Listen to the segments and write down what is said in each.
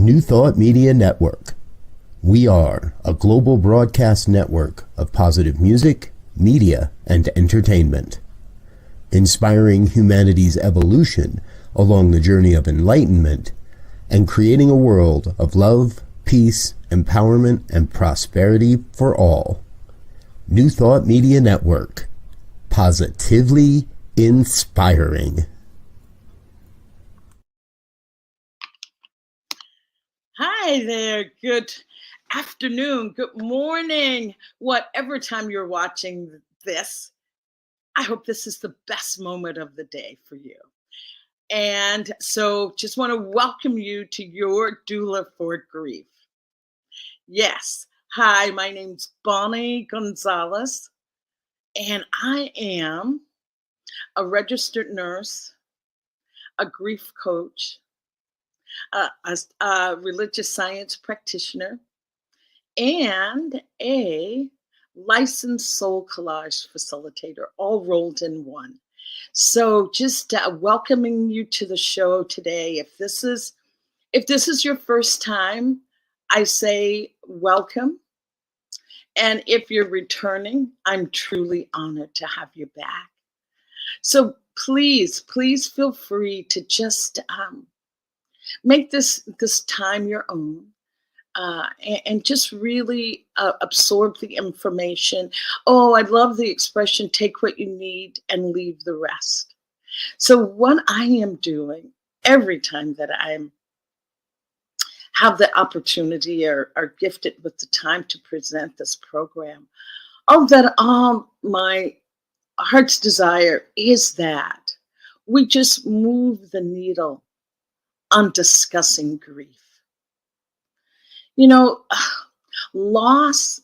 New Thought Media Network. We are a global broadcast network of positive music, media, and entertainment, inspiring humanity's evolution along the journey of enlightenment and creating a world of love, peace, empowerment, and prosperity for all. New Thought Media Network. Positively inspiring. Hi there. Good afternoon. Good morning. Whatever time you're watching this, I hope this is the best moment of the day for you. And so just want to welcome you to Your Doula for Grief. Yes. Hi, my name's Bonnie Gonzalez, and I am a registered nurse, a grief coach, a religious science practitioner, and a licensed soul collage facilitator, all rolled in one. So just welcoming you to the show today. If this is your first time, I say welcome. And if you're returning, I'm truly honored to have you back. So please feel free to just make this time your own, and just really absorb the information. Oh, I love the expression, take what you need and leave the rest. So what I am doing every time that I have the opportunity or are gifted with the time to present this program, my heart's desire is that we just move the needle on discussing grief. You know, loss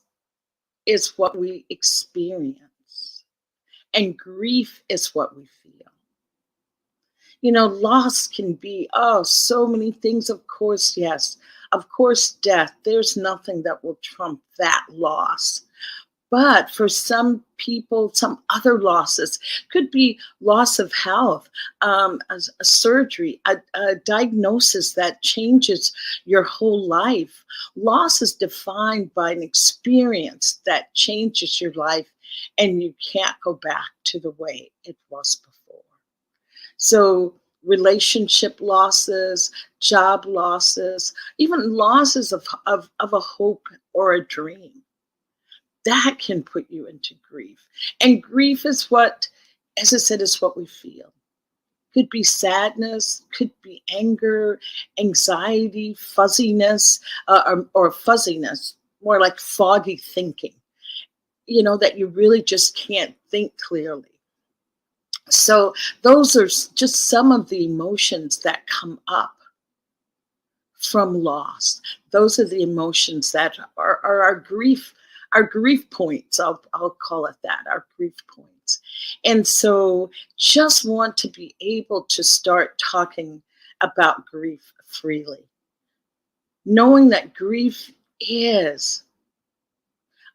is what we experience, and grief is what we feel. You know, loss can be, so many things. Of course, yes. Of course, death. There's nothing that will trump that loss. But for some people, some other losses could be loss of health, a surgery, a diagnosis that changes your whole life. Loss is defined by an experience that changes your life, and you can't go back to the way it was before. So relationship losses, job losses, even losses of a hope or a dream, that can put you into grief. And grief is what, as I said, is what we feel. Could be sadness, could be anger, anxiety, fuzziness, or fuzziness, more like foggy thinking, that you really just can't think clearly. So those are just some of the emotions that come up from loss. Those are the emotions that are our grief points. I'll call it that, our grief points. And so just want to be able to start talking about grief freely, knowing that grief is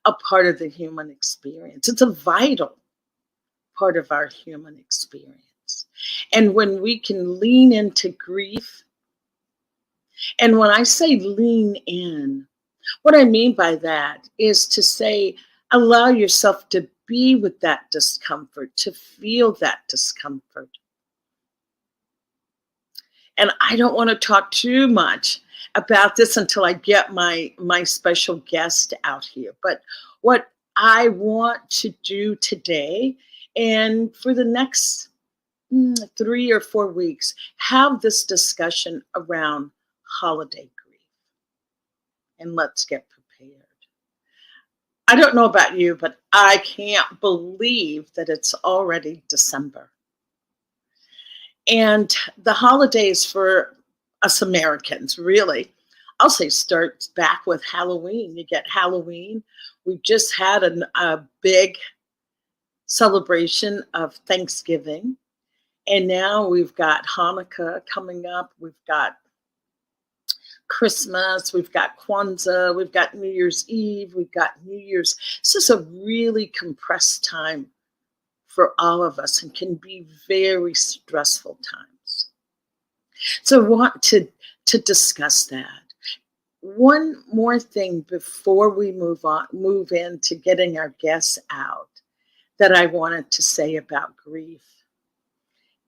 a part of the human experience. It's a vital part of our human experience. And when we can lean into grief, and when I say lean in, what I mean by that is to say, allow yourself to be with that discomfort, to feel that discomfort. And I don't want to talk too much about this until I get my special guest out here. But what I want to do today, and for the next 3 or 4 weeks, have this discussion around holiday grief. And let's get prepared. I don't know about you, but I can't believe that it's already December. And the holidays for us Americans, really, I'll say starts back with Halloween. You get Halloween. We just had a big celebration of Thanksgiving. And now we've got Hanukkah coming up. We've got Christmas, we've got Kwanzaa, we've got New Year's Eve, we've got New Year's. This is a really compressed time for all of us and can be very stressful times. So I want to discuss that. one more thing before we move into getting our guests out that I wanted to say about grief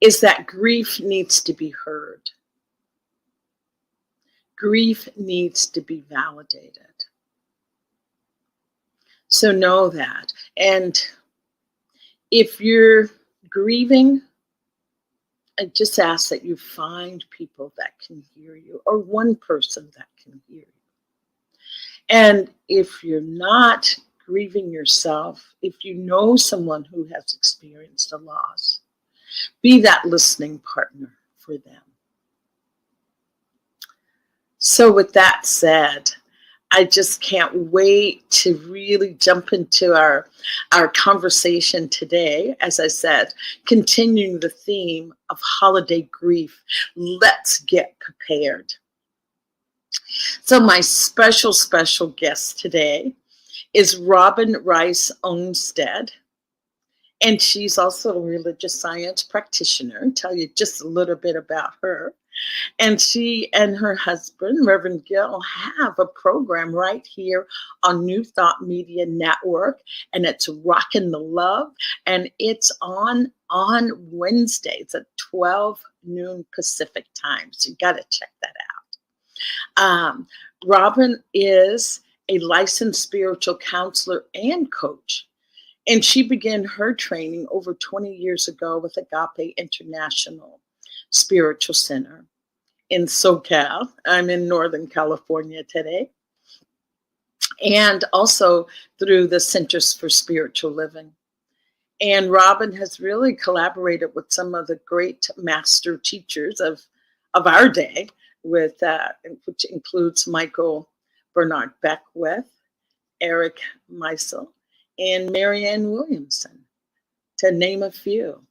is that grief needs to be heard. Grief needs to be validated. So know that. And if you're grieving, I just ask that you find people that can hear you, or one person that can hear you. And if you're not grieving yourself, if you know someone who has experienced a loss, be that listening partner for them. So with that said, I just can't wait to really jump into our conversation today. As I said, continuing the theme of holiday grief. Let's get prepared. So my special guest today is Robyn Rice Olmstead. And she's also a religious science practitioner. I'll tell you just a little bit about her. And she and her husband, Reverend Gil, have a program right here on New Thought Media Network, and it's Rockin the LOVE, and it's on Wednesdays at 12 noon Pacific time. So you got to check that out. Robyn is a licensed spiritual counselor and coach, and she began her training over 20 years ago with Agape International Spiritual Center in SoCal. I'm in Northern California today. And also through the Centers for Spiritual Living. And Robyn has really collaborated with some of the great master teachers of our day, with which includes Michael Bernard Beckwith, Eric Meisel, and Marianne Williamson, to name a few.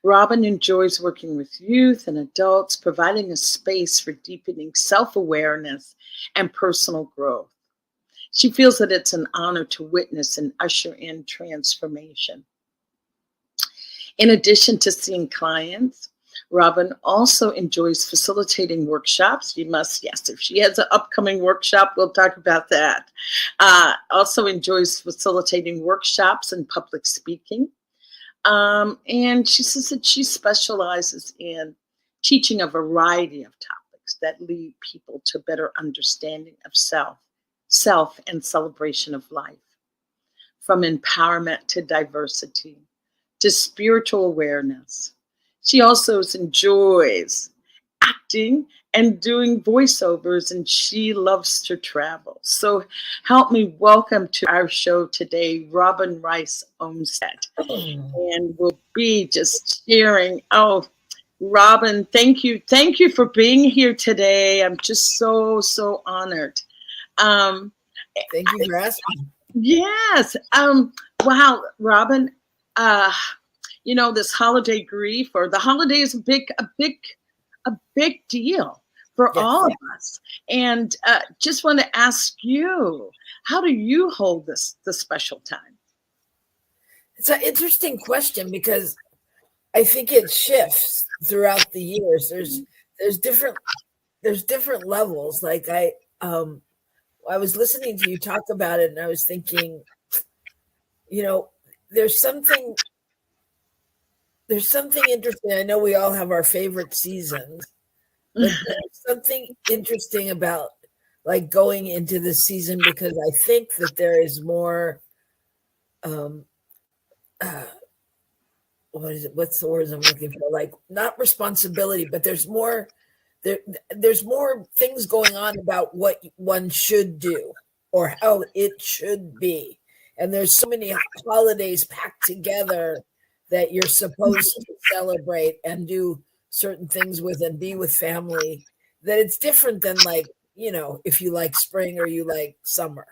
Robyn enjoys working with youth and adults, providing a space for deepening self-awareness and personal growth. She feels that it's an honor to witness and usher in transformation. In addition to seeing clients, Robyn also enjoys facilitating workshops. If she has an upcoming workshop, we'll talk about that. Also enjoys facilitating workshops and public speaking. And she says that she specializes in teaching a variety of topics that lead people to better understanding of self and celebration of life, from empowerment to diversity to spiritual awareness. She also enjoys acting and doing voiceovers, and she loves to travel. So help me welcome to our show today, Robyn Rice Olmstead. And we'll be just sharing. Oh, Robyn, thank you. Thank you for being here today. I'm just so honored. Thank you for asking. Yes. Wow, Robyn, this holiday grief, or the holiday, is a big deal for all of us. And just want to ask you, how do you hold the special time? It's an interesting question, because I think it shifts throughout the years. There's different levels. Like I was listening to you talk about it, and I was thinking, there's something interesting. I know we all have our favorite seasons, but there's something interesting about like going into the season, because I think that there is more what's the words I'm looking for? Like, not responsibility, but there's more things going on about what one should do or how it should be. And there's so many holidays packed together that you're supposed to celebrate and do certain things with and be with family, that it's different than, like, if you like spring or you like summer.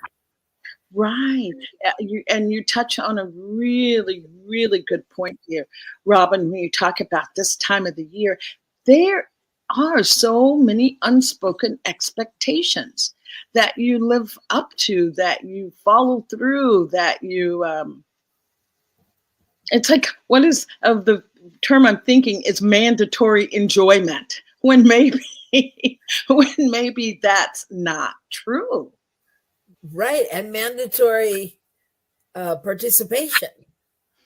Right. You touch on a really, really good point here, Robyn, when you talk about this time of the year. There are so many unspoken expectations that you live up to, that you follow through, that you, it's like, what is of the term I'm thinking is mandatory enjoyment, when maybe when maybe that's not true. Right. And mandatory participation.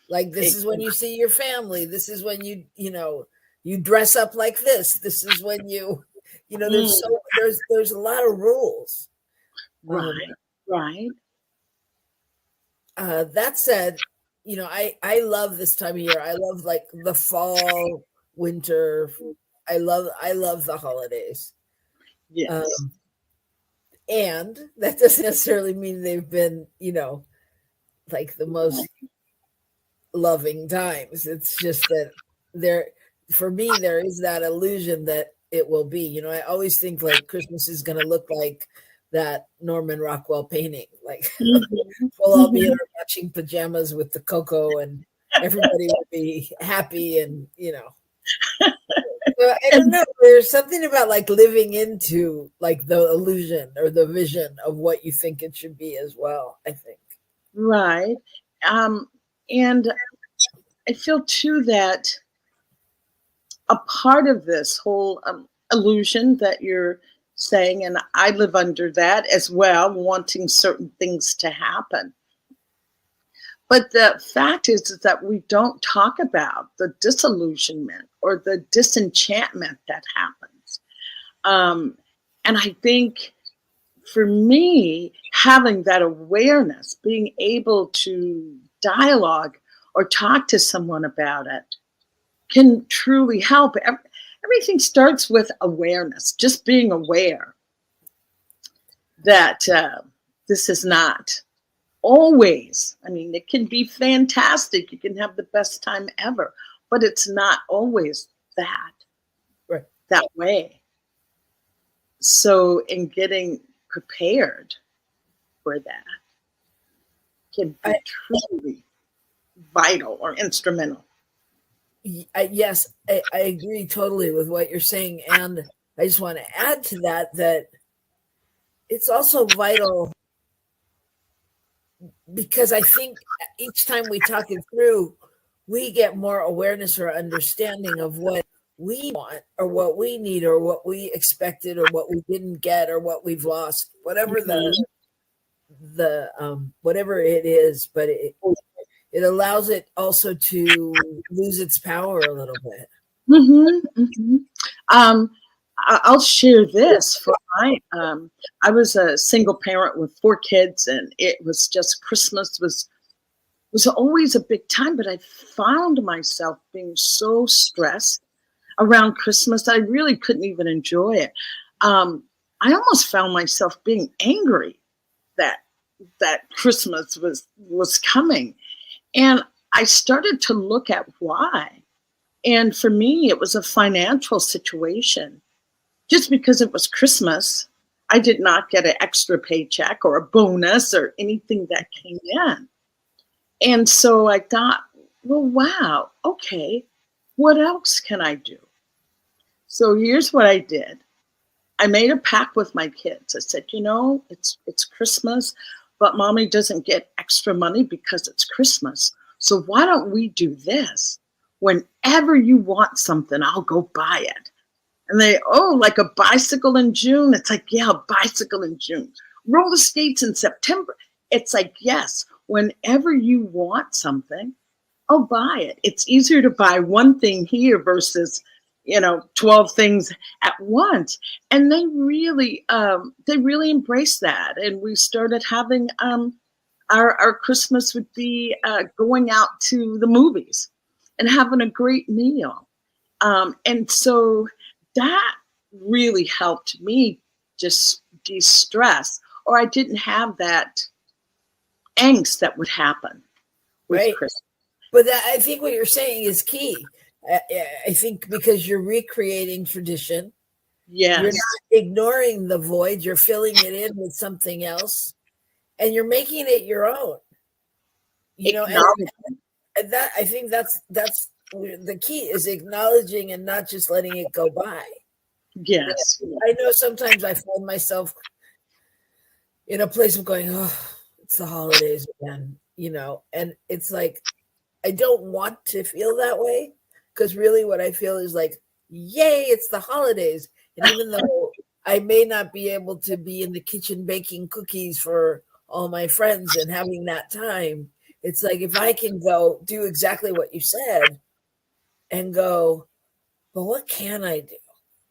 Like, this is when you see your family. This is when you dress up like this. This is when there's a lot of rules. Right. That said, I love this time of year. I love like the fall, winter. I love the holidays. Yes. And that doesn't necessarily mean they've been, like the most loving times. It's just that for me, there is that illusion that it will be. I always think like Christmas is going to look like that Norman Rockwell painting. Like, we'll all be in our matching pajamas with the cocoa, and everybody will be happy, and So I don't know. There's something about like living into like the illusion or the vision of what you think it should be as well, I think. Right. And I feel too that a part of this whole illusion that you're saying, and I live under that as well, wanting certain things to happen. But the fact is that we don't talk about the disillusionment or the disenchantment that happens. And I think for me, having that awareness, being able to dialogue or talk to someone about it can truly help. Everything starts with awareness, just being aware that this is not always, I mean, it can be fantastic. You can have the best time ever, but it's not always that way. So in getting prepared for that can be truly vital or instrumental. Yes, I agree totally with what you're saying. And I just want to add to that it's also vital because I think each time we talk it through, we get more awareness or understanding of what we want or what we need or what we expected or what we didn't get or what we've lost, whatever the whatever it is, but it allows it also to lose its power a little bit. I'll share this for I was a single parent with 4 kids, and it was just Christmas was always a big time, but I found myself being so stressed around Christmas that I really couldn't even enjoy it. I almost found myself being angry that Christmas was coming. And I started to look at why. And for me, it was a financial situation. Just because it was Christmas, I did not get an extra paycheck or a bonus or anything that came in. And so I thought, well, wow, okay, what else can I do? So here's what I did. I made a pact with my kids. I said, it's Christmas, but mommy doesn't get extra money because it's Christmas. So why don't we do this? Whenever you want something, I'll go buy it. And they, like a bicycle in June? It's like, yeah, a bicycle in June. Roller skates in September? It's like, yes, whenever you want something, I'll buy it. It's easier to buy one thing here versus 12 things at once. And they really embraced that. And we started having our Christmas would be going out to the movies and having a great meal. And so that really helped me just de-stress, or I didn't have that angst that would happen with Christmas. But I think what you're saying is key. I think because you're recreating tradition. Yes. You're not ignoring the void. You're filling it in with something else, and you're making it your own. And that I think that's the key is acknowledging and not just letting it go by. Yes. I know sometimes I find myself in a place of going, it's the holidays again, and it's like, I don't want to feel that way because really what I feel is like, yay, it's the holidays. And even though I may not be able to be in the kitchen baking cookies for all my friends and having that time, it's like if I can go do exactly what you said and go, well, what can I do?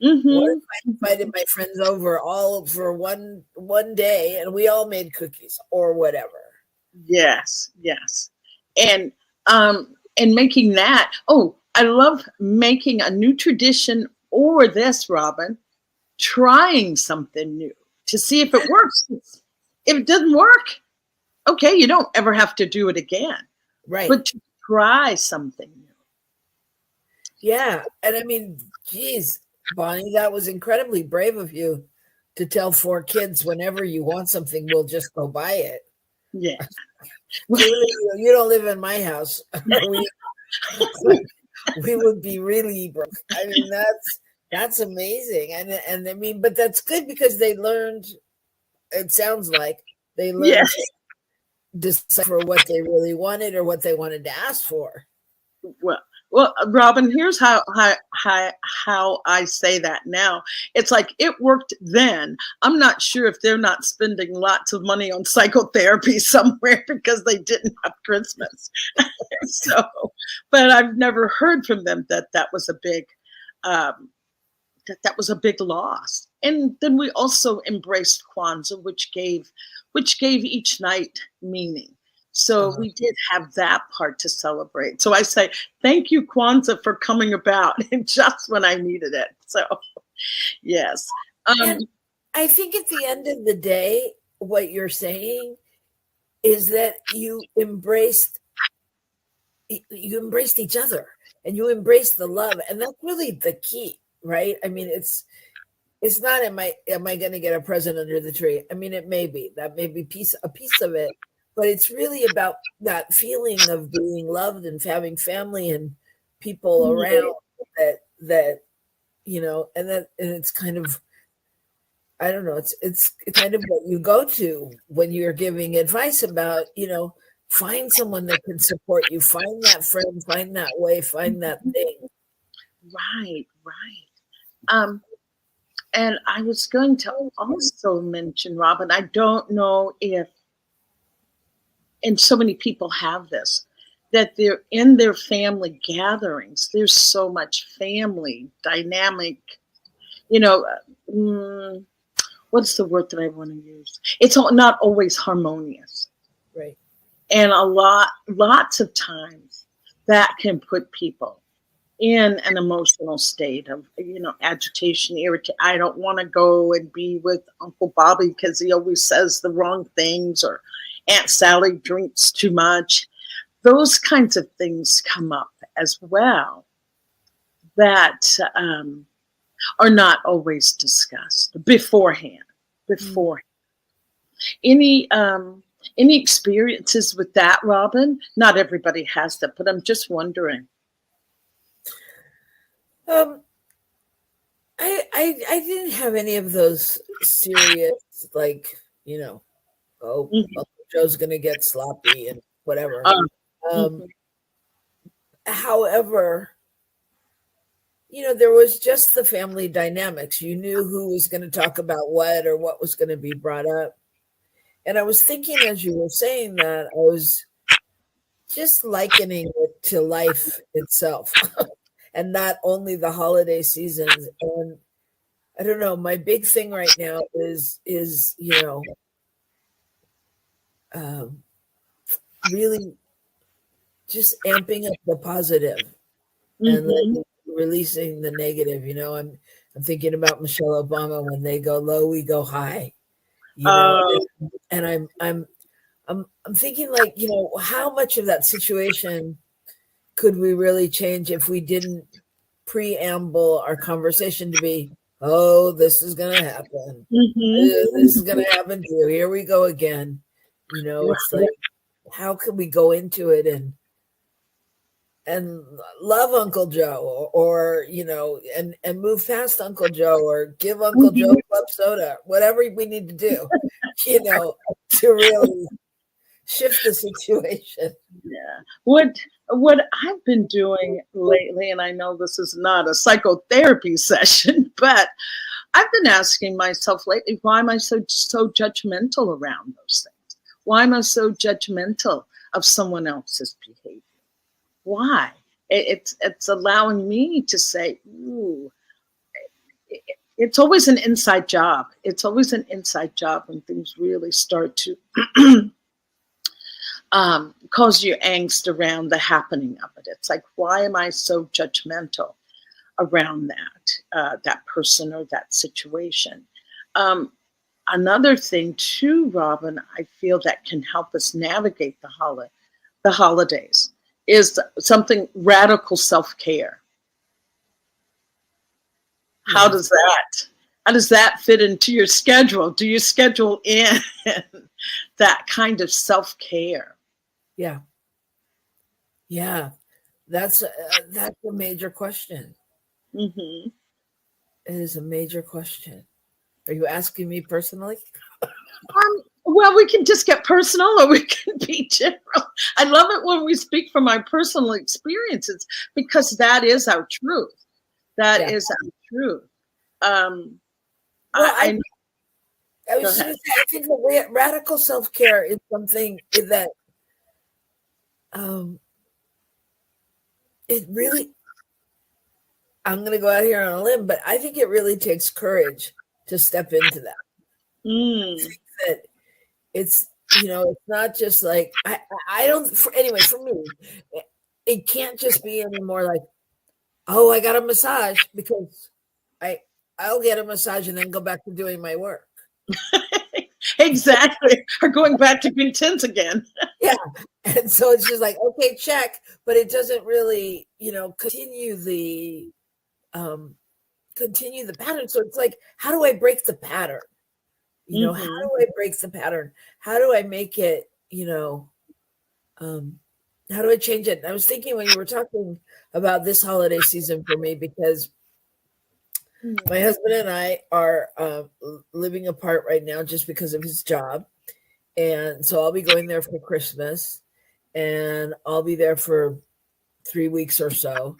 What if I invited my friends over all for one day and we all made cookies or whatever? Yes. And making that, I love making a new tradition, or this, Robyn, trying something new to see if it works. If it doesn't work, okay, you don't ever have to do it again. Right. But to try something new. Yeah. And I mean, geez, Bonnie, that was incredibly brave of you to tell 4 kids whenever you want something, we'll just go buy it. Yeah. You don't live in my house. We would be really broke. I mean, that's amazing. And I mean, but that's good because they learned, it sounds like they learned to decipher what they really wanted or what they wanted to ask for. Well, Robyn, here's how I say that now. It's like it worked then. I'm not sure if they're not spending lots of money on psychotherapy somewhere because they didn't have Christmas. So, but I've never heard from them that was a big that was a big loss. And then we also embraced Kwanzaa, which gave each night meaning. So we did have that part to celebrate. So I say, thank you, Kwanzaa, for coming about just when I needed it. So, yes. And I think at the end of the day, what you're saying is that you embraced each other and you embraced the love. And that's really the key, right? I mean, it's not, am I going to get a present under the tree? I mean, it may be, that may be a piece of it. But it's really about that feeling of being loved and having family and people around that and it's kind of, I don't know, it's kind of what you go to when you're giving advice about, find someone that can support you, find that friend, find that way, find that thing. Right. And I was going to also mention, Robyn, I don't know if, and so many people have this, that they're in their family gatherings. There's so much family dynamic, what's the word that I want to use? It's not always harmonious. Right. And lots of times that can put people in an emotional state of, agitation, irritation. I don't want to go and be with Uncle Bobby because he always says the wrong things, or Aunt Sally drinks too much. Those kinds of things come up as well that are not always discussed beforehand. Any experiences with that, Robyn? Not everybody has that, but I'm just wondering. I didn't have any of those serious, like, Uncle Joe's gonna get sloppy and whatever. However, there was just the family dynamics. You knew who was going to talk about what or what was going to be brought up. And I was thinking, as you were saying that, I was just likening it to life itself and not only the holiday seasons. And I don't know, my big thing right now is really just amping up the positive and releasing the negative. I'm thinking about Michelle Obama when they go low, we go high. And I'm thinking, like, how much of that situation could we really change if we didn't preamble our conversation to be, oh, this is going to happen. This is going to happen to you. Here we go again. It's like, how can we go into it and love Uncle Joe or and move past Uncle Joe or give Uncle Joe club soda, whatever we need to do, to really shift the situation. Yeah. What I've been doing lately, and I know this is not a psychotherapy session, but I've been asking myself lately, why am I so judgmental around those things? Why am I so judgmental of someone else's behavior? Why? It's allowing me to say, ooh, it's always an inside job. It's always an inside job when things really start to cause you angst around the happening of it. It's like, why am I so judgmental around that person or that situation? Another thing too, Robyn, I feel that can help us navigate the holidays is something radical self-care. How does that fit into your schedule? Do you schedule in that kind of self-care? Yeah. That's a major question. Mm-hmm. It is a major question. Are you asking me personally? Well, we can just get personal, or we can be general. I love it when we speak from our personal experiences, because that is our truth. That is our truth. I was just going to say, I think that radical self-care is something that it really, I'm going to go out here on a limb, but I think it really takes courage to step into that. I think that it's, it's not just like, I don't, anyway, for me, it can't just be anymore like, oh, I got a massage, because I'll get a massage and then go back to doing my work. Exactly. Or going back to being tense again. Yeah. And so it's just like, okay, check, but it doesn't really, continue the pattern. So it's like, how do I break the pattern? How do I break the pattern? How do I make it, how do I change it? And I was thinking when you were talking about this holiday season for me, because my husband and I are living apart right now just because of his job. And so I'll be going there for Christmas, and I'll be there for 3 weeks or so.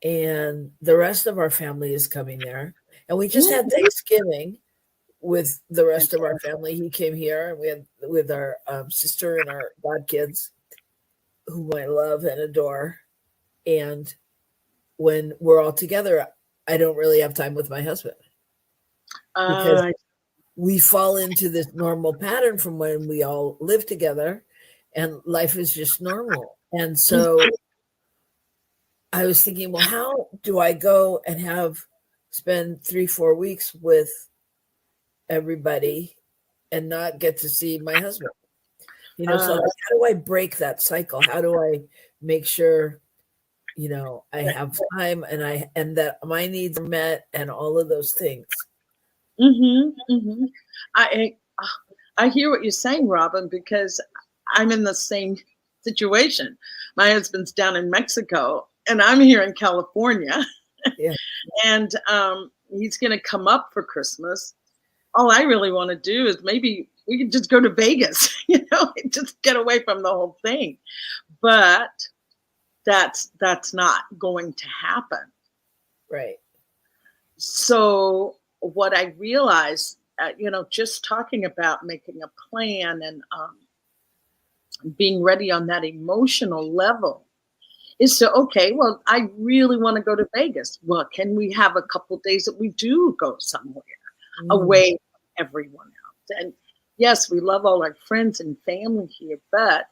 And the rest of our family is coming there. And we just had Thanksgiving with the rest of our family. He came here, and we had with our sister and our godkids, whom I love and adore. And when we're all together, I don't really have time with my husband, because we fall into this normal pattern from when we all live together, and life is just normal. And so I was thinking, well, how do I go and spend 3-4 weeks with everybody and not get to see my husband? So how do I break that cycle? How do I make sure, I have time and that my needs are met and all of those things? I hear what you're saying, Robyn, because I'm in the same situation. My husband's down in Mexico, and I'm here in California. Yeah. And he's going to come up for Christmas. All I really want to do is maybe we could just go to Vegas, just get away from the whole thing. But that's not going to happen. Right. So what I realized, just talking about making a plan and being ready on that emotional level is to, okay, well, I really want to go to Vegas. Well, can we have a couple of days that we do go somewhere away from everyone else? And yes, we love all our friends and family here, but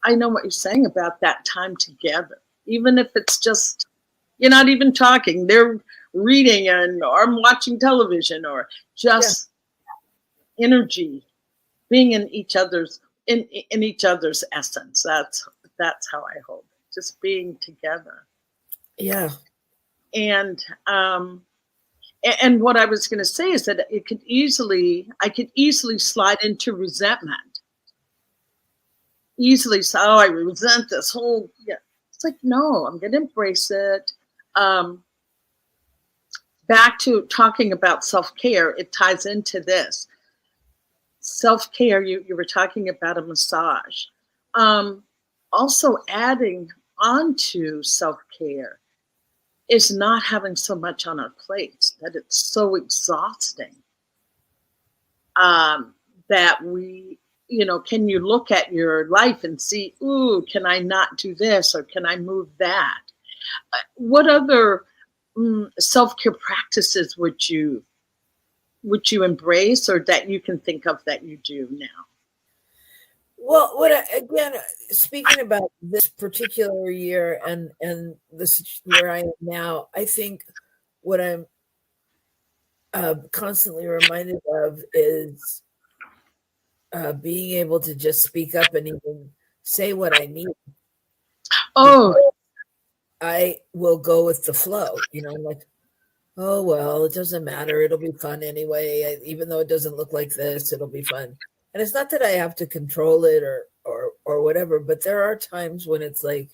I know what you're saying about that time together. Even if it's just, you're not even talking, they're reading or watching television, or just energy, being in each other's in each other's essence. That's how I hold it. Just being together. Yeah. And what I was going to say is that I could easily slide into resentment. Easily say, oh, I resent this whole. Yeah, it's like, no, I'm going to embrace it. Back to talking about self-care, it ties into this. self-care, you were talking about a massage. Also adding onto self-care is not having so much on our plates that it's so exhausting. That we, can you look at your life and see, ooh, can I not do this or can I move that? What other self-care practices would you embrace, or that you can think of that you do now? Well, again, speaking about this particular year and this where I am now, I think what I'm constantly reminded of is being able to just speak up and even say what I need. Oh, I will go with the flow, like, oh, well, it doesn't matter. It'll be fun anyway. Even though it doesn't look like this, it'll be fun. And it's not that I have to control it or whatever, but there are times when it's like,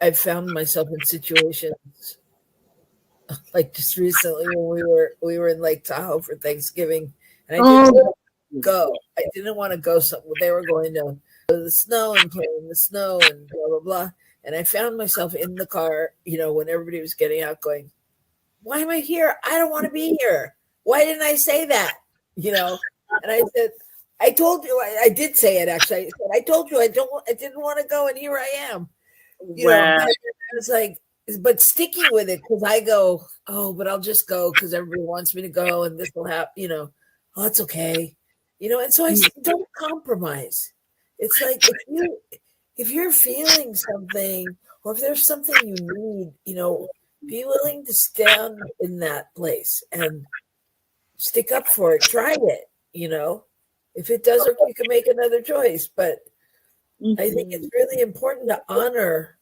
I've found myself in situations like just recently when we were in Lake Tahoe for Thanksgiving, and I didn't want to go. I didn't want to go. They were going to the snow and play in the snow and blah blah blah. And I found myself in the car, when everybody was getting out, going, "Why am I here? I don't want to be here. Why didn't I say that?" And I said, "I told you." I did say it actually. I said, "I told you I didn't want to go, and here I am." wow. It's like, but sticking with it, because I go, oh, but I'll just go because everybody wants me to go, and this will happen. Oh, it's okay, And so I don't compromise. It's like if you're feeling something, or if there's something you need, be willing to stand in that place and stick up for it. Try it. If it doesn't, you can make another choice. But I think it's really important to honor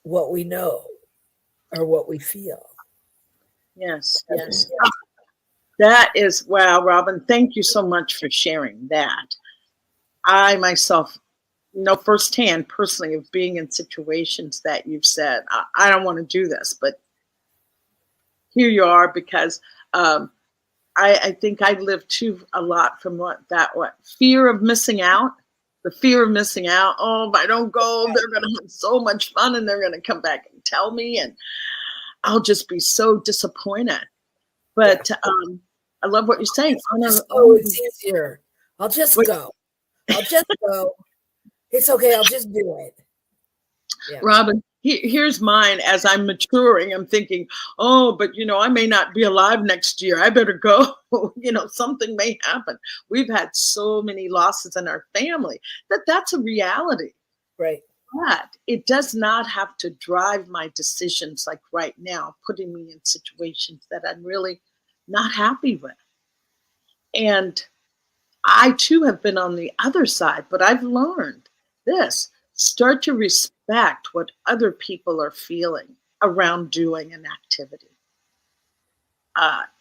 what we know or what we feel. Yes. That is, wow, Robyn, thank you so much for sharing that. I myself know firsthand, personally, of being in situations that you've said, I don't want to do this, but here you are, because I think I lived too a lot from fear of missing out. The fear of missing out. Oh, if I don't go, they're going to have so much fun and they're going to come back and tell me, and I'll just be so disappointed. But I love what you're saying. It's easier. I'll just go. It's okay. I'll just do it. Yeah. Robyn, here's mine. As I'm maturing, I'm thinking, oh, but I may not be alive next year. I better go. Something may happen. We've had so many losses in our family that's a reality. Right. But it does not have to drive my decisions, like right now, putting me in situations that I'm really not happy with. And I too have been on the other side, but I've learned this. Start to respect what other people are feeling around doing an activity.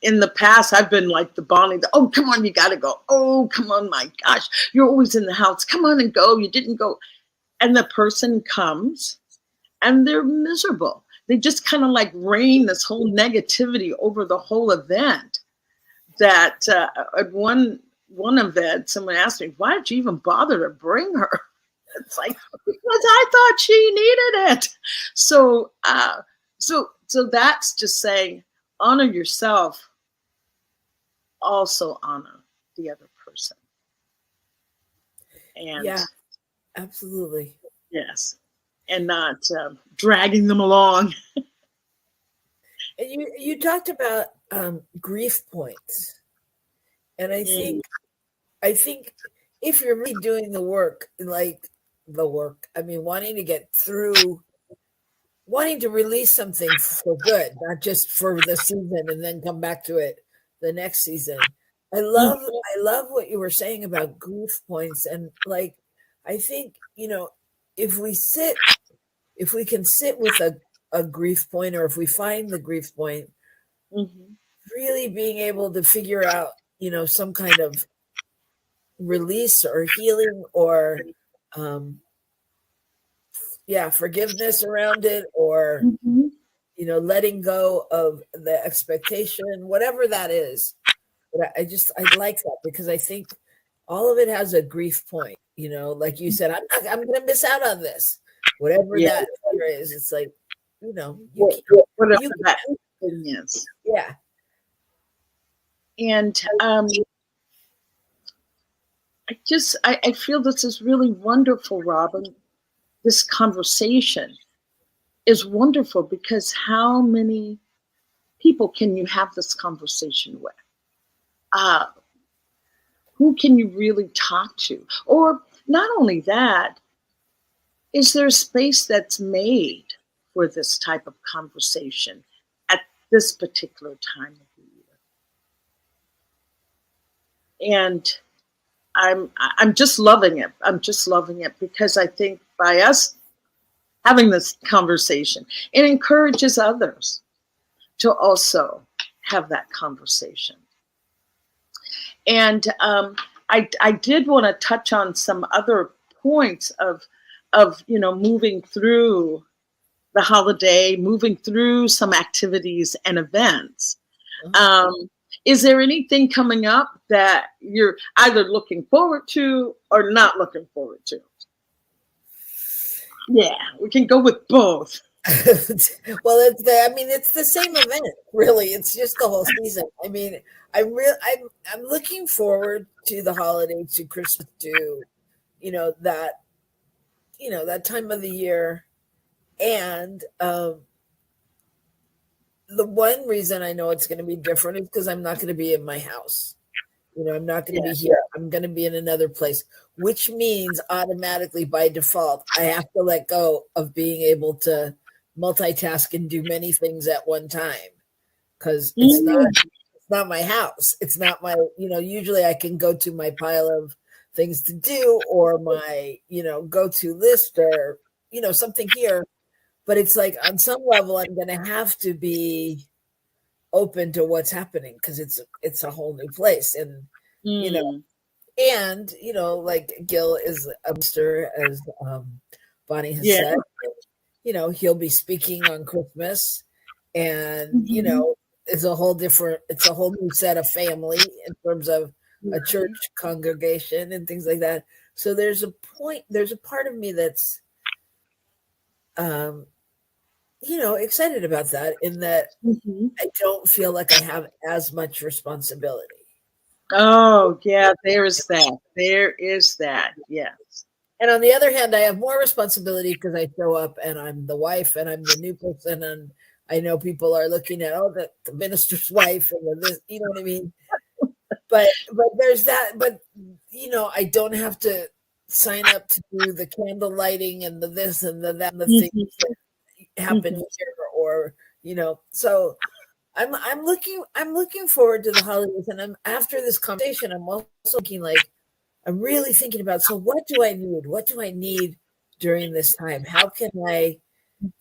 In the past, I've been like the Bonnie, oh, come on, you got to go. Oh, come on, my gosh, you're always in the house. Come on and go. You didn't go. And the person comes and they're miserable. They just kind of like rain this whole negativity over the whole event. That at one event, someone asked me, why did you even bother to bring her? It's like, because I thought she needed it. So that's just saying, honor yourself, also honor the other person. And yeah, absolutely. Yes. And not dragging them along. And you talked about grief points. And I think if you're really doing the work, wanting to get through, wanting to release something for good, not just for the season and then come back to it the next season. I love what you were saying about grief points. And like, I think, if we can sit with a grief point, or if we find the grief point, really being able to figure out, some kind of release or healing or forgiveness around it, or letting go of the expectation, whatever that is, But I like that because I think all of it has a grief point, you know, like you said, I'm going to miss out on this, whatever Yeah. that is. It's like, you know, Whatever you that thing is. yeah. And I feel this is really wonderful, Robyn. This conversation is wonderful because how many people can you have this conversation with? Who can you really talk to? Or not only that, is there a space that's made for this type of conversation at this particular time of the year? And I'm just loving it. I'm just loving it because I think by us having this conversation, it encourages others to also have that conversation. And I did want to touch on some other points of moving through the holiday, moving through some activities and events. Is there anything coming up that you're either looking forward to or not looking forward to? Yeah, we can go with both. Well, it's the same event, really. It's just the whole season. I mean, I'm looking forward to the holidays, to Christmas, to that time of the year, and the one reason I know it's going to be different is because I'm not going to be in my house. I'm not going to be here. I'm going to be in another place, which means automatically by default, I have to let go of being able to multitask and do many things at one time because it's not my house. It's not my, usually I can go to my pile of things to do or my, go-to list or, something here. But it's like on some level, I'm going to have to be open to what's happening because it's a whole new place. And, like Gil is a minister, as Bonnie has said, he'll be speaking on Christmas and, it's a whole new set of family in terms of a church congregation and things like that. So there's a part of me that's, excited about that in that I don't feel like I have as much responsibility. Oh, yeah, there is that. There is that, yes. And on the other hand, I have more responsibility because I show up and I'm the wife and I'm the new person. And I know people are looking at, the minister's wife and this, you know what I mean? But there's that. But, I don't have to sign up to do the candle lighting and the this and the that and the things that happen here or, so I'm looking forward to the holidays. And after this conversation, I'm also looking I'm really thinking about, so what do I need? What do I need during this time? How can I,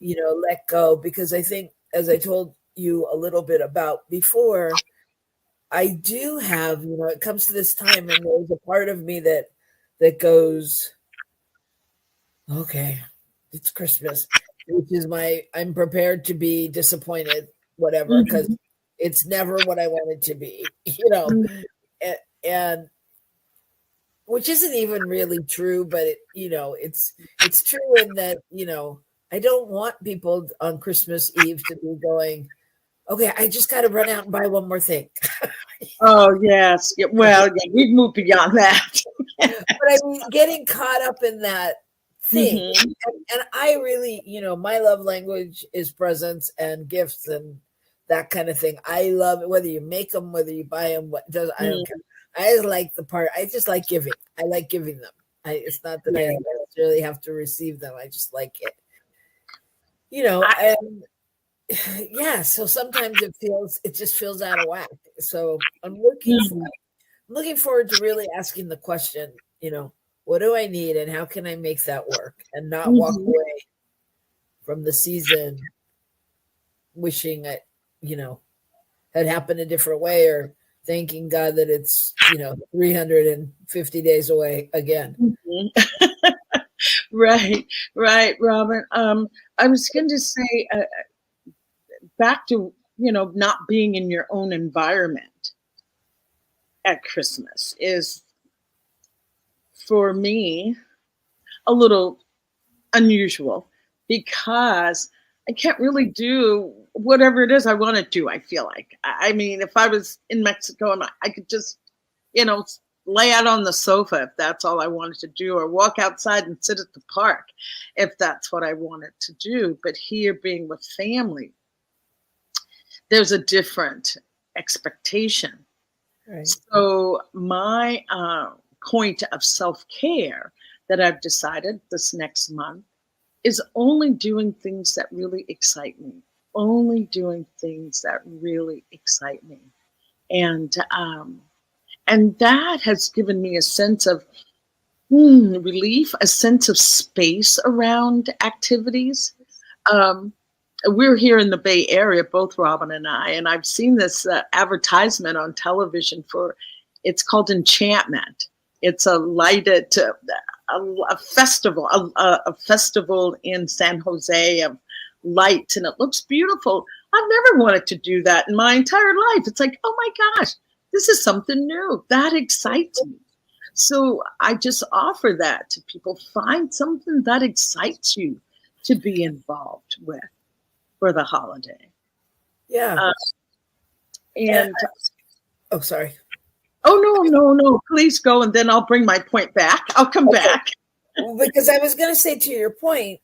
let go? Because I think, as I told you a little bit about before, I do have, it comes to this time and there's a part of me that goes, okay, it's Christmas, which is I'm prepared to be disappointed, whatever, because it's never what I want it to be, and which isn't even really true, but it's true in that, I don't want people on Christmas Eve to be going, okay, I just got to run out and buy one more thing. Oh, yes. Yeah, well, we've moved beyond that. But I mean, getting caught up in that thing. And I really, my love language is presents and gifts and that kind of thing. I love it, whether you make them, whether you buy them, I don't care. I just like I just like giving. I like giving them. It's not that I necessarily have to receive them. I just like it. And so sometimes it just feels out of whack. So I'm looking forward to really asking the question, what do I need and how can I make that work and not walk away from the season wishing it, had happened a different way or thanking God that it's, 350 days away again. Right, Robyn. I was going to say, back to, not being in your own environment. at Christmas is, for me, a little unusual because I can't really do whatever it is I want to do, I feel like. I mean, if I was in Mexico and I could just, lay out on the sofa if that's all I wanted to do, or walk outside and sit at the park if that's what I wanted to do. But here, being with family, there's a different expectation. Right. So my point of self-care that I've decided this next month is only doing things that really excite me. Only doing things that really excite me. And that has given me a sense of relief, a sense of space around activities. We're here in the Bay Area, both Robyn and I, and I've seen this advertisement on television it's called Enchantment. It's a lighted, a festival, a festival in San Jose of lights, and it looks beautiful. I've never wanted to do that in my entire life. It's like, oh my gosh, this is something new. That excites me. So I just offer that to people. Find something that excites you to be involved with for the holiday. Yeah. Oh, sorry. Oh, no. Please go, and then I'll bring my point back. I'll come back. Because I was going to say, to your point,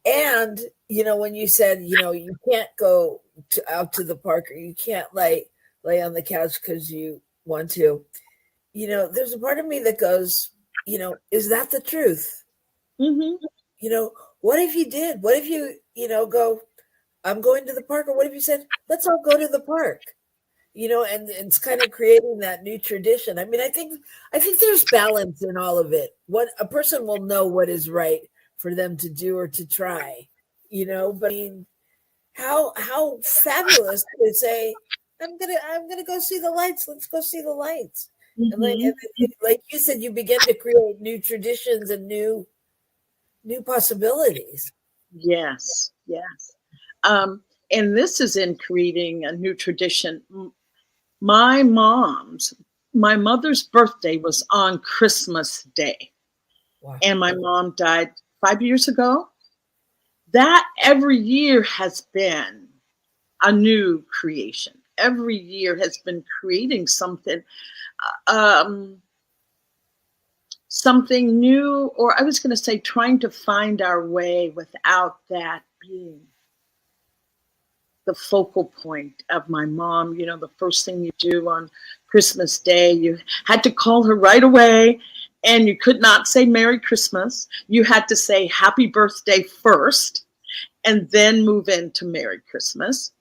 and, when you said, you can't go out to the park, or you can't lay on the couch because you want to, there's a part of me that goes, is that the truth? Mm-hmm. What if you did? What if you, go, I'm going to the park? Or what if you said, let's all go to the park? And it's kind of creating that new tradition. I mean, I think there's balance in all of it. What a person will know what is right for them to do or to try, but I mean, how fabulous to say, I'm gonna go see the lights. Let's go see the lights. Mm-hmm. And like you said, you begin to create new traditions and new possibilities. Yes. And this is in creating a new tradition. My mother's birthday was on Christmas Day. Wow. And my mom died 5 years ago. That every year has been a new creation. Every year has been creating something new, or I was going to say trying to find our way without that being the focal point of my mom. The first thing you do on Christmas Day, you had to call her right away, and you could not say Merry Christmas. You had to say Happy Birthday first, and then move into Merry Christmas.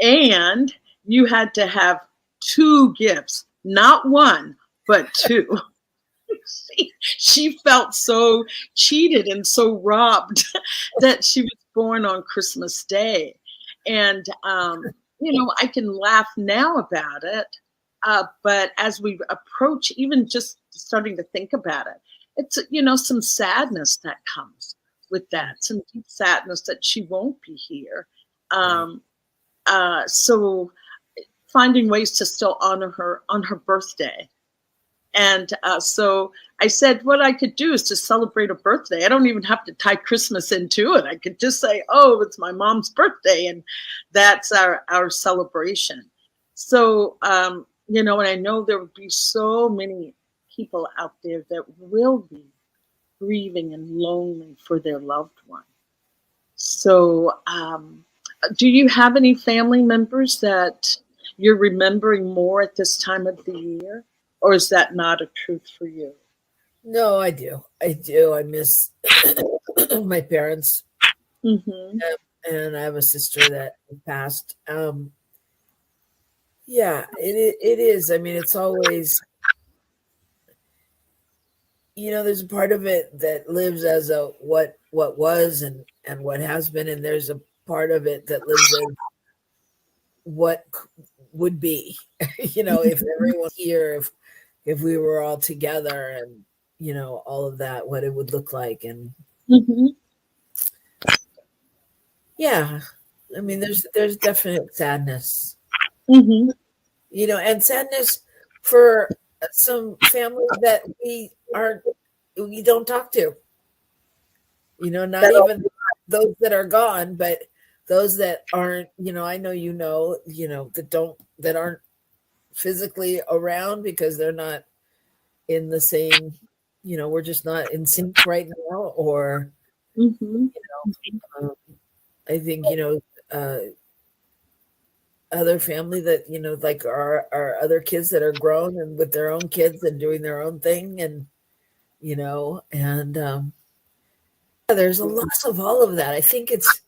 And you had to have 2 gifts, not 1, but 2. She felt so cheated and so robbed that she was born on Christmas Day. And, I can laugh now about it. But as we approach, even just starting to think about it, it's, some sadness that comes with that, some deep sadness that she won't be here. So finding ways to still honor her on her birthday. And so I said, what I could do is to celebrate a birthday. I don't even have to tie Christmas into it. I could just say, oh, it's my mom's birthday, and that's our celebration. So, and I know there will be so many people out there that will be grieving and lonely for their loved one. So, do you have any family members that you're remembering more at this time of the year? Or is that not a truth for you? No, I do. I miss my parents. Mm-hmm. And I have a sister that passed. Yeah, it is. I mean, it's always, there's a part of it that lives as a what was and what has been. And there's a part of it that lives in what would be, if everyone's here, if we were all together, and all of that, what it would look like. And mm-hmm. Yeah, I mean, there's definite sadness, mm-hmm. And sadness for some families that we don't talk to. Not even those that are gone, but those that aren't, I know, that aren't physically around because they're not in the same, we're just not in sync right now. Or, I think, other family that, like our other kids that are grown and with their own kids and doing their own thing. And, there's a loss of all of that. I think it's,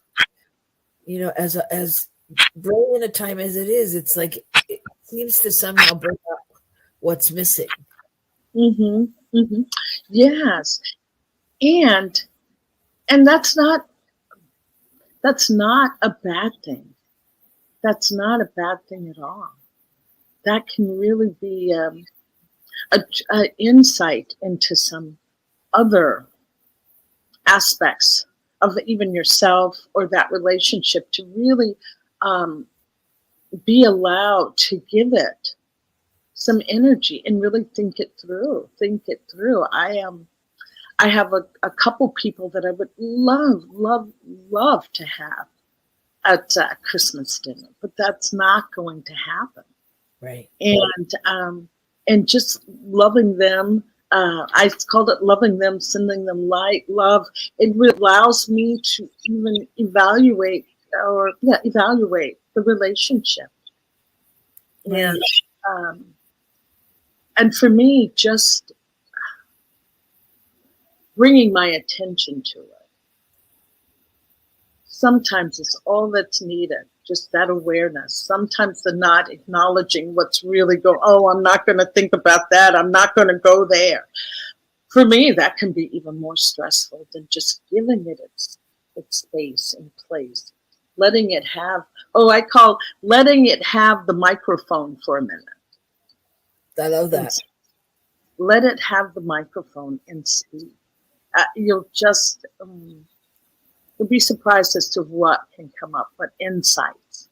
as brilliant a time as it is, it's like it seems to somehow bring up what's missing. Yes, and that's not a bad thing. That's not a bad thing at all. That can really be an insight into some other aspects of even yourself or that relationship, to really be allowed to give it some energy and really think it through. I have a couple people that I would love to have at Christmas dinner, but that's not going to happen. Right. And just loving them. I called it loving them, sending them light, love. It allows me to even evaluate the relationship. Right. And for me, just bringing my attention to it. Sometimes it's all that's needed, just that awareness. Sometimes the not acknowledging what's really going, I'm not going to think about that. I'm not going to go there. For me, that can be even more stressful than just giving it its space and place. Letting it have, letting it have the microphone for a minute. I love that. Let it have the microphone and speak. You'll just... you'll be surprised as to what can come up, what insights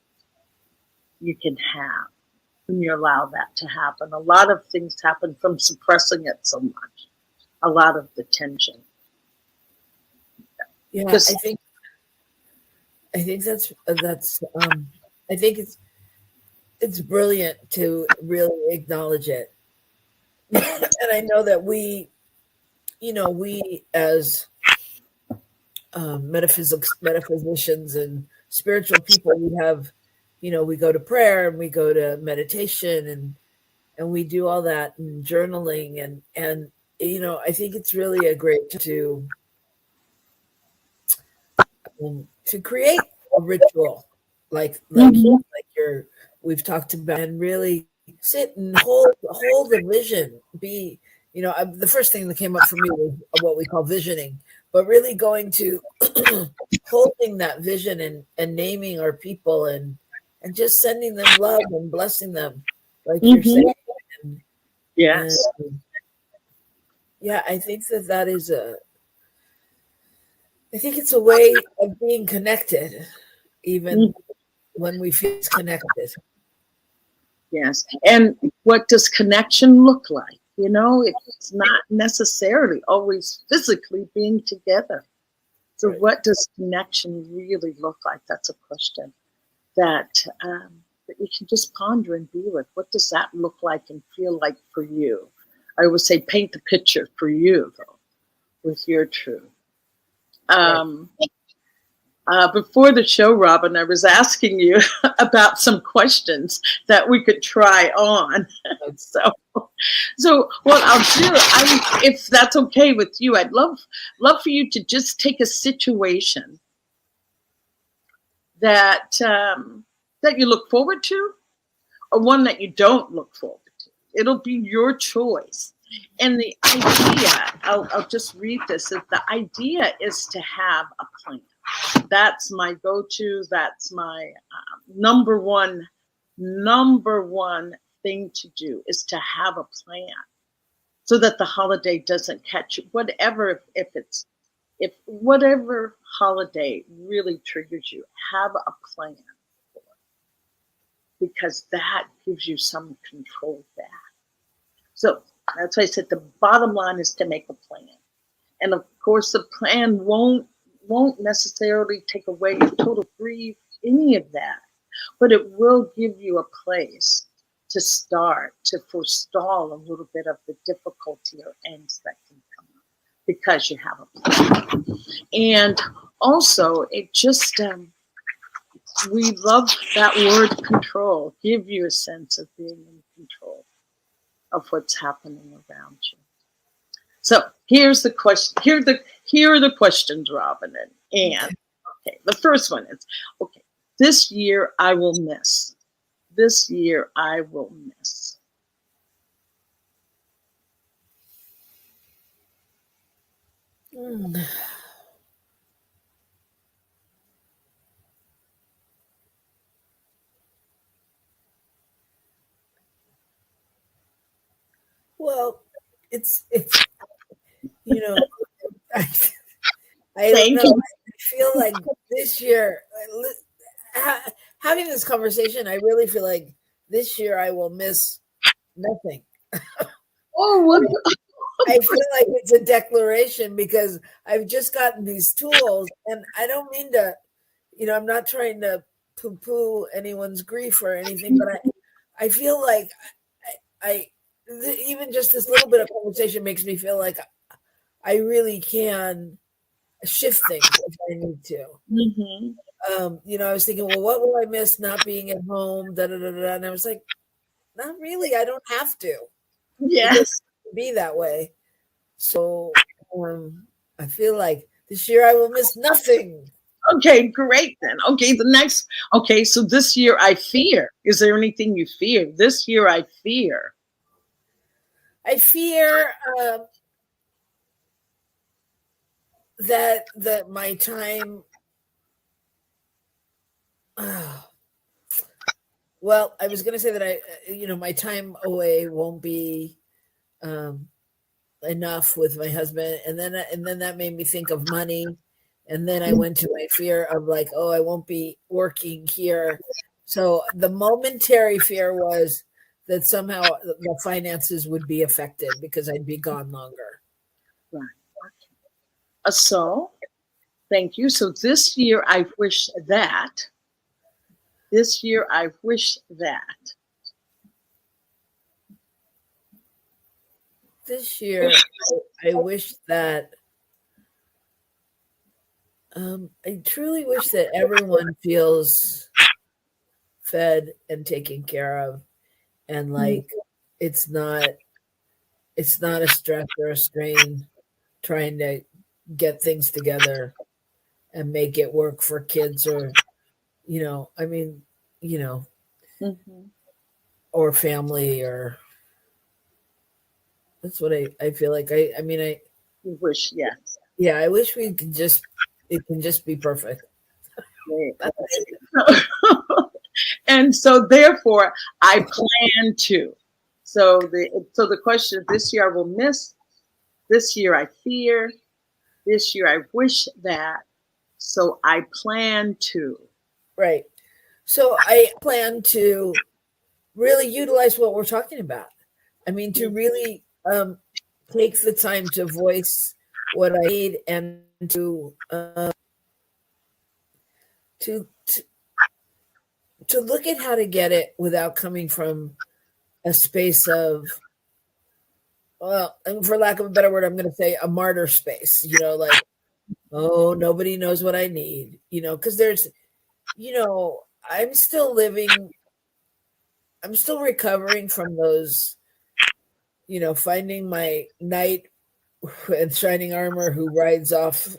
you can have when you allow that to happen. A lot of things happen from suppressing it so much. A lot of the tension. Yeah, I think that's I think it's brilliant to really acknowledge it. And I know that we as metaphysicians and spiritual people, we have, we go to prayer and we go to meditation and we do all that and journaling and I think it's really a great to create a ritual like we've talked about, and really sit and hold the vision. Be the first thing that came up for me was what we call visioning. But really going to holding that vision and naming our people and just sending them love and blessing them, like you're saying. Yes. Yeah, I think that is I think it's a way of being connected, even when we feel disconnected. Yes. And what does connection look like? It's not necessarily always physically being together. So what does connection really look like? That's a question that you can just ponder and be with. What does that look like and feel like for you? I always say paint the picture for you, though, with your truth. Before the show, Robyn, I was asking you about some questions that we could try on. So what I'll do, if that's okay with you, I'd love for you to just take a situation that you look forward to, or one that you don't look forward to. It'll be your choice. And the idea, I'll just read this, is the idea is to have a plan. That's my go-to. That's my number one thing to do, is to have a plan, so that the holiday doesn't catch you. Whatever, if whatever holiday really triggers you, have a plan for it, because that gives you some control back. So that's why I said the bottom line is to make a plan. And of course, the plan won't necessarily take away your total grief, any of that, but it will give you a place to start to forestall a little bit of the difficulty or angst that can come up because you have a plan. And also, it just, we love that word control, give you a sense of being in control of what's happening around you. So here's the question. Here are the questions, Robyn and Anne. Okay, the first one is, okay, this year I will miss. This year I will miss. Well, it's you know, I don't know. I feel like this year, having this conversation, I really feel like this year I will miss nothing. Oh, what? I feel like it's a declaration because I've just gotten these tools, and I don't mean to, I'm not trying to poo-poo anyone's grief or anything, but I feel like even just this little bit of conversation makes me feel like I really can shift things if I need to. Mm-hmm. I was thinking, well, what will I miss not being at home? Da, da, da, da. And I was like, not really. I don't have to. Yes. It doesn't be that way. So I feel like this year I will miss nothing. Okay, great then. Okay, so this year I fear. Is there anything you fear? This year I fear. I fear that my time. Well, I was going to say that my time away won't be enough with my husband, and then that made me think of money, and then I went to my fear of like, oh, I won't be working here. So the momentary fear was that somehow the finances would be affected because I'd be gone longer. Right. So, thank you. So this year I wish that. This year I wish that. This year I wish that. I truly wish that everyone feels fed and taken care of, and like it's not a stress or a strain trying to get things together and make it work for kids or or family, or that's what I feel like. I wish, yes. Yeah, I wish it can just be perfect. And so therefore I plan to. So the question, this year I will miss, this year I fear, this year I wish that, so I plan to. Right. So I plan to really utilize what we're talking about. I mean, to really take the time to voice what I need and to look at how to get it without coming from a space of, well, and for lack of a better word, I'm going to say a martyr space, like, oh, nobody knows what I need, because there's, I'm still recovering from those, finding my knight in shining armor who rides off,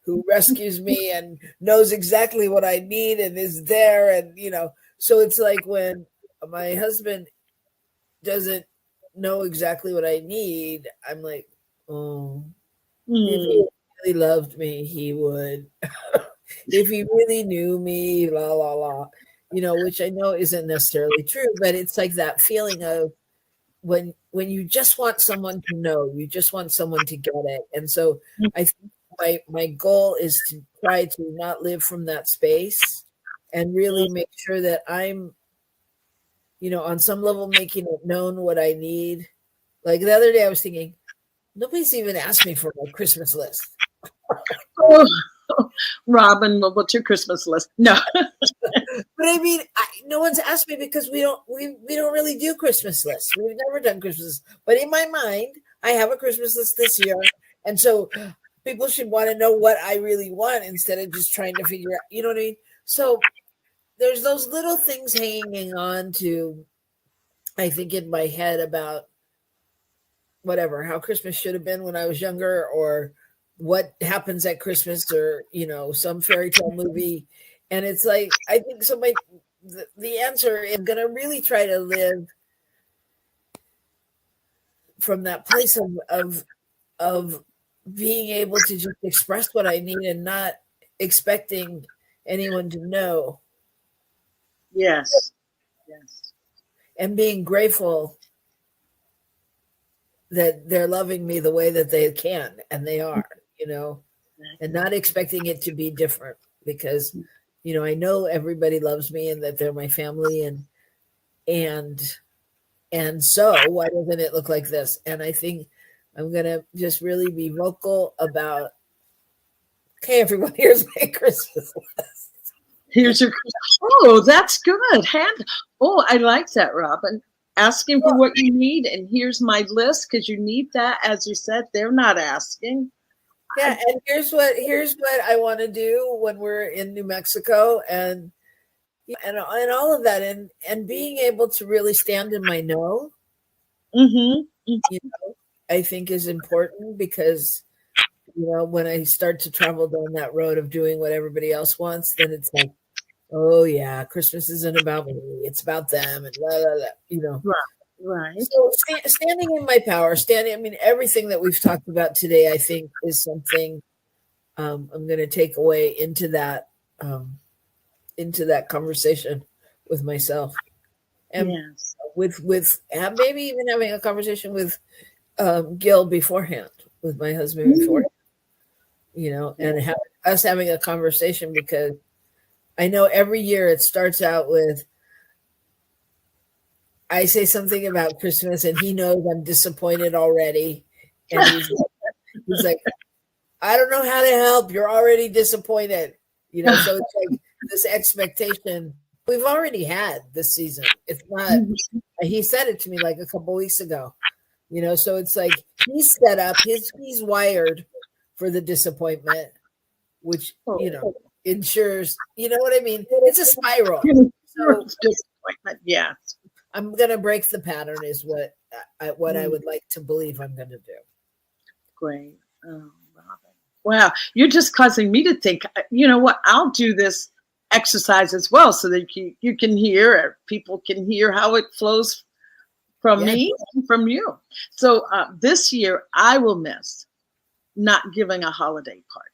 who rescues me and knows exactly what I need and is there. And, so it's like when my husband doesn't know exactly what I need, I'm like, oh, if he really loved me, he would. If he really knew me, la, la, la, which I know isn't necessarily true, but it's like that feeling of when you just want someone to know, you just want someone to get it. And so I think my goal is to try to not live from that space and really make sure that I'm on some level, making it known what I need. Like the other day I was thinking, nobody's even asked me for my Christmas list. Oh, Robyn, well, what's your Christmas list? No. But I mean, no one's asked me because we don't really do Christmas lists. We've never done Christmas. But in my mind, I have a Christmas list this year. And so people should want to know what I really want instead of just trying to figure out, you know what I mean? So there's those little things hanging on to, I think, in my head about whatever, how Christmas should have been when I was younger, or what happens at Christmas, or, some fairy tale movie. And it's like, I think the answer is going to really try to live from that place of being able to just express what I need and not expecting anyone to know. Yes. Yes. And being grateful that they're loving me the way that they can, and they are, and not expecting it to be different, because I know everybody loves me and that they're my family, and so why doesn't it look like this? And I think I'm gonna just really be vocal about, okay, everyone, here's my Christmas list. Here's your. Oh, that's good. I like that, Robyn. Asking for what you need, and here's my list, because you need that. As you said, they're not asking. Yeah, and here's what I want to do when we're in New Mexico, and all of that, and being able to really stand in my no. Mm-hmm. I think is important, because when I start to travel down that road of doing what everybody else wants, then it's like, oh yeah, Christmas isn't about me, it's about them, and blah, blah, blah, Right. So standing in my power, everything that we've talked about today, I think, is something I'm going to take away into that conversation with myself, and with maybe even having a conversation with Gil beforehand, with my husband beforehand, and us having a conversation, because I know every year it starts out with, I say something about Christmas and he knows I'm disappointed already. And he's like, I don't know how to help. You're already disappointed. So it's like this expectation we've already had this season. It's not, he said it to me like a couple weeks ago, so it's like he's set up, he's wired for the disappointment, which, ensures, you know what I mean? It's a spiral. So, disappointment, yeah. I'm going to break the pattern is what I would like to believe I'm going to do. Great. Oh, Robyn. Wow. You're just causing me to think, you know what? I'll do this exercise as well, so that you can hear, or people can hear how it flows from me and from you. So this year I will miss not giving a holiday party.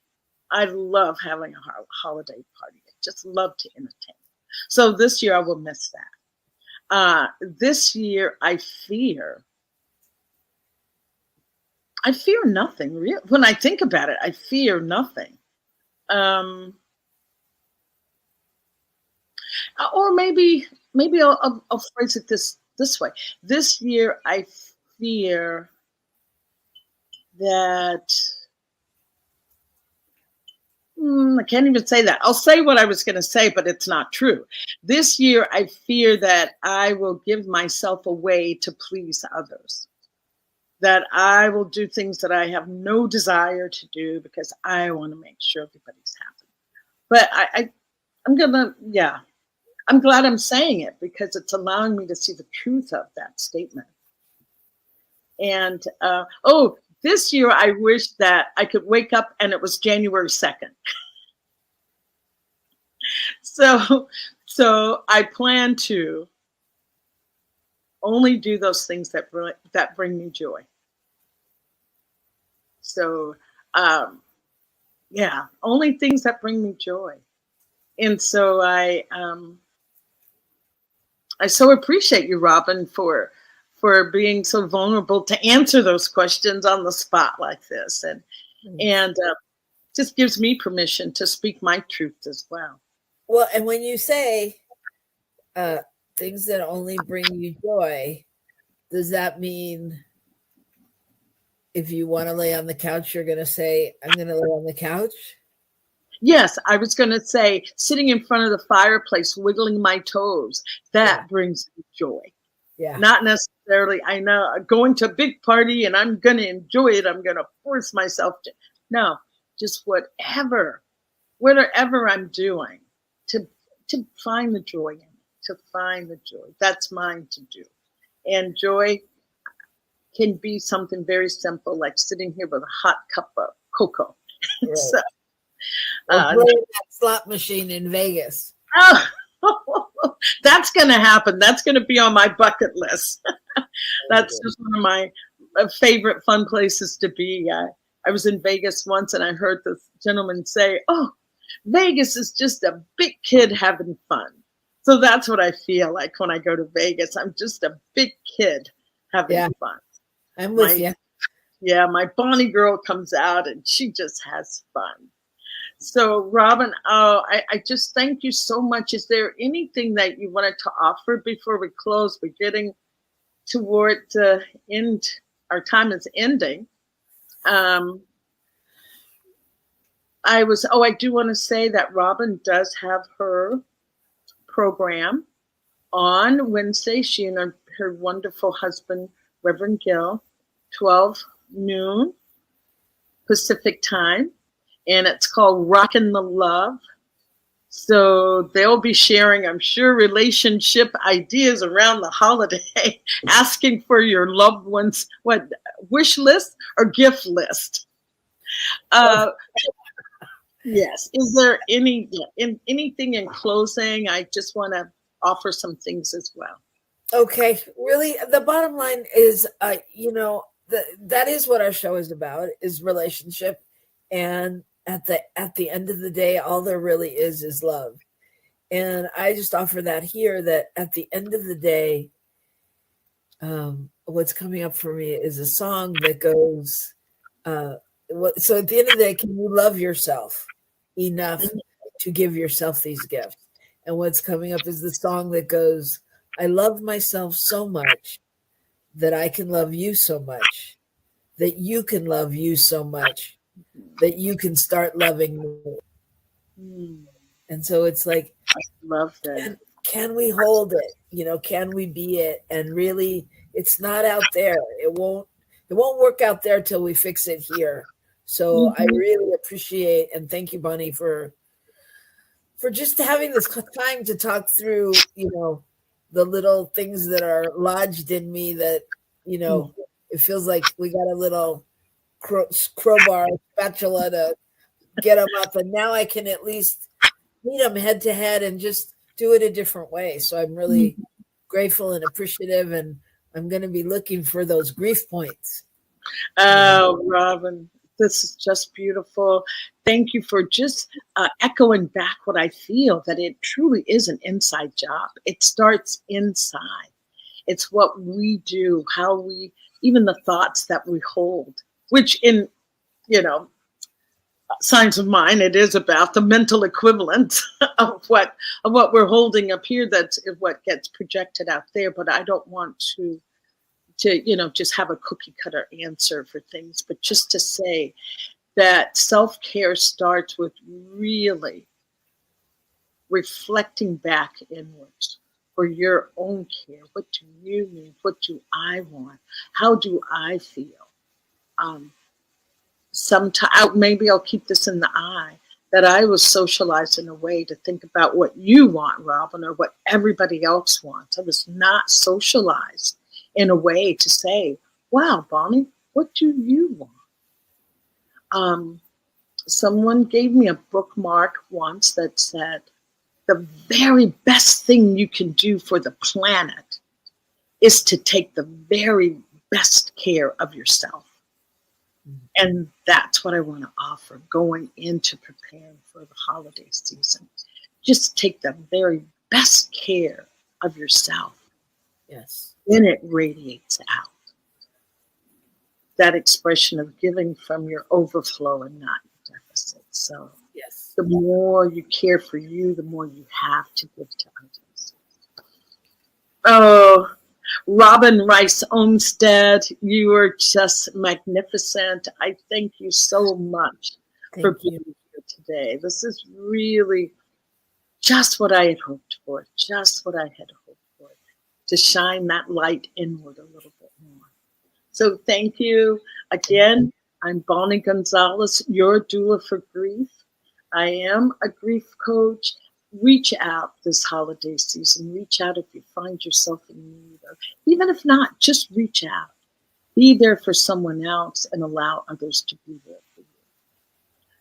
I love having a holiday party. I just love to entertain. So this year I will miss that. This year I fear nothing. When I think about it, I fear nothing. Or maybe I'll phrase it this way. This year I fear that I can't even say that. I'll say what I was going to say, but it's not true. This year, I fear that I will give myself away to please others, that I will do things that I have no desire to do because I want to make sure everybody's happy. But I'm glad I'm saying it, because it's allowing me to see the truth of that statement. And, this year, I wish that I could wake up and it was January 2nd. So I plan to only do those things that bring me joy. So, only things that bring me joy. And so I so appreciate you, Robyn, for being so vulnerable to answer those questions on the spot like this, and just gives me permission to speak my truth as well. Well, and when you say things that only bring you joy, does that mean if you want to lay on the couch, you're going to say, I'm going to lay on the couch? Yes, I was going to say sitting in front of the fireplace, wiggling my toes, that brings me joy. Yeah. Not necessarily, I know, going to a big party and I'm going to enjoy it. I'm going to force myself to. No, just whatever I'm doing, to find the joy in it, to find the joy. That's mine to do. And joy can be something very simple, like sitting here with a hot cup of cocoa. Right. So, playing that slot machine in Vegas. That's going to happen. That's going to be on my bucket list. That's just one of my favorite fun places to be. I was in Vegas once and I heard this gentleman say, "Oh, Vegas is just a big kid having fun." So that's what I feel like when I go to Vegas. I'm just a big kid having fun. I'm with you. Yeah, my Bonnie girl comes out and she just has fun. So, Robyn, I just thank you so much. Is there anything that you wanted to offer before we close? We're getting toward the end. Our time is ending. I do want to say that Robyn does have her program on Wednesday. She and her wonderful husband, Reverend Gill, 12 noon Pacific time. And it's called Rockin the LOVE. So they'll be sharing, I'm sure, relationship ideas around the holiday, asking for your loved ones, wish list or gift list. Yes. Is there anything in closing? I just want to offer some things as well. Okay. Really, the bottom line is, that is what our show is about, is relationship. And at the end of the day, all there really is love. And I just offer that here, that at the end of the day, what's coming up for me is a song that goes, so at the end of the day, can you love yourself enough to give yourself these gifts? And what's coming up is the song that goes, I love myself so much that I can love you so much, that you can love you so much, that you can start loving me. And so it's like, I love that. Can we hold it? Can we be it? And really, it's not out there. It won't work out there till we fix it here. So I really appreciate and thank you, Bonnie, for just having this time to talk through, the little things that are lodged in me that, it feels like we got a little crowbar, spatula to get them up. And now I can at least meet them head to head and just do it a different way. So I'm really grateful and appreciative. And I'm going to be looking for those grief points. Oh, Robyn, this is just beautiful. Thank you for just echoing back what I feel, that it truly is an inside job. It starts inside. It's what we do, even the thoughts that we hold, which in, Signs of Mine, it is about the mental equivalent of what we're holding up here. That's what gets projected out there. But I don't want to just have a cookie cutter answer for things, but just to say that self-care starts with really reflecting back inwards for your own care. What do you need? What do I want? How do I feel? Sometimes, maybe I'll keep this in the eye, that I was socialized in a way to think about what you want, Robyn, or what everybody else wants. I was not socialized in a way to say, wow, Bonnie, what do you want? Someone gave me a bookmark once that said, the very best thing you can do for the planet is to take the very best care of yourself. And that's what I want to offer going into preparing for the holiday season. Just take the very best care of yourself. Yes. Then it radiates out. That expression of giving from your overflow and not your deficit. So yes, the more you care for you, the more you have to give to others. Oh, Robyn Rice Olmstead, you are just magnificent. I thank you so much for Thank being you. here today. This is really just what I had hoped for, just what I had hoped for, to shine that light inward a little bit more. So thank you again. I'm Bonnie Gonzalez, your doula for grief. I am a grief coach. Reach out this holiday season. Reach out if you find yourself in need, or even if not, just reach out. Be there for someone else and allow others to be there for you.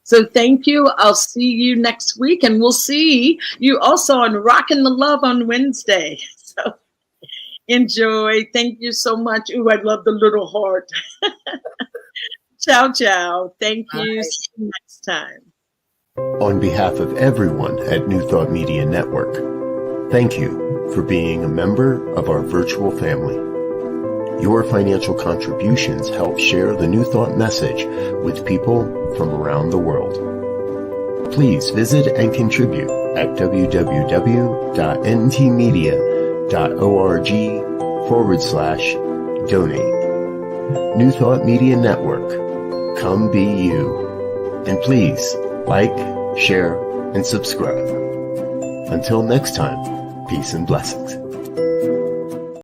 So thank you. I'll see you next week, and we'll see you also on Rockin the LOVE on Wednesday. So enjoy. Thank you so much. Ooh, I love the little heart. Ciao, ciao. Thank you. Bye. See you next time. On behalf of everyone at New Thought Media Network, thank you for being a member of our virtual family. Your financial contributions help share the New Thought message with people from around the world. Please visit and contribute at www.ntmedia.org/donate. New Thought Media Network. Come be you. And please like, share, and subscribe. Until next time, peace and blessings.